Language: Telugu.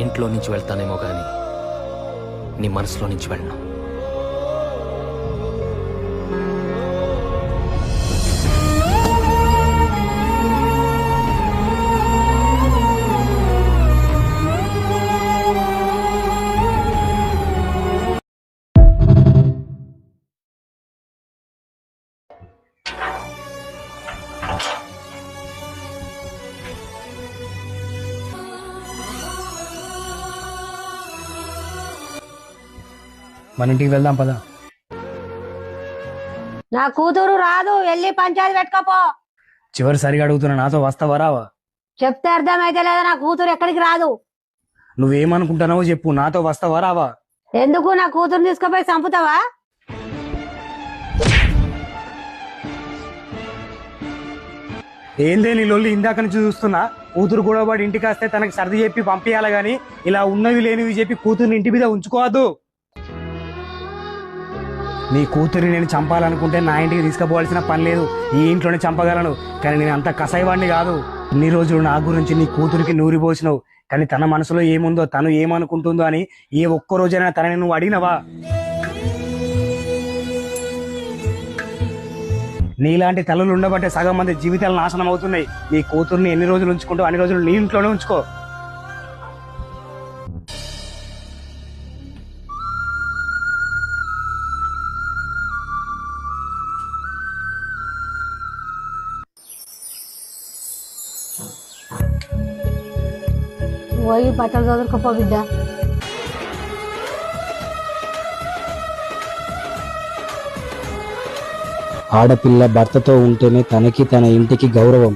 ఇంట్లో నుంచి వెళ్తానేమో కానీ నీ మనసులో నుంచి వెళ్ళను. మన ఇంటికి వెళ్దాం పద. నా కూతురు రాదు, వెళ్ళి పంచాయతీ పెట్టుకోపో. చివరిసారిగా అడుగుతున్నా, నాతో వస్తావా రావా? చెప్తే అర్థమైతే లేదా? నా కూతురు ఎక్కడికి రాదు. నువ్వేమనుకుంటున్నావో చెప్పు, నాతో వస్తావా రావా? ఎందుకు? నా కూతురు తీసుకుపోయి చంపుతావా? ఏందే నీ లొల్లి? ఇందాక నుంచి చూస్తున్నా. కూతురు కూడా వాడి ఇంటికి వస్తే తనకి సర్ది చెప్పి పంపించాలి గాని ఇలా ఉన్నవి లేనివి చెప్పి కూతుర్ని ఇంటి మీద ఉంచుకోవద్దు. నీ కూతురిని నేను చంపాలనుకుంటే నా ఇంటికి తీసుకుపోవాల్సిన పని లేదు, ఈ ఇంట్లోనే చంపగలను. కానీ నేను అంత కసాయివాడిని కాదు. ఇన్ని రోజులు నా గురించి నీ కూతురికి నూరిపోసినావు, కానీ తన మనసులో ఏముందో, తను ఏమనుకుంటుందో అని ఏ ఒక్క రోజైనా తనని నువ్వు అడిగినవా? నీలాంటి తల్లులు ఉండబట్టే సగం మంది జీవితాలు నాశనం అవుతున్నాయి. నీ కూతుర్ని ఎన్ని రోజులు ఉంచుకుంటావు అన్ని రోజులు నీ ఇంట్లోనే ఉంచుకో. పోయి బట్టలు చదువుకోపో బిడ్డ. ఆడపిల్ల భర్తతో ఉంటేనే తనకి తన ఇంటికి గౌరవం.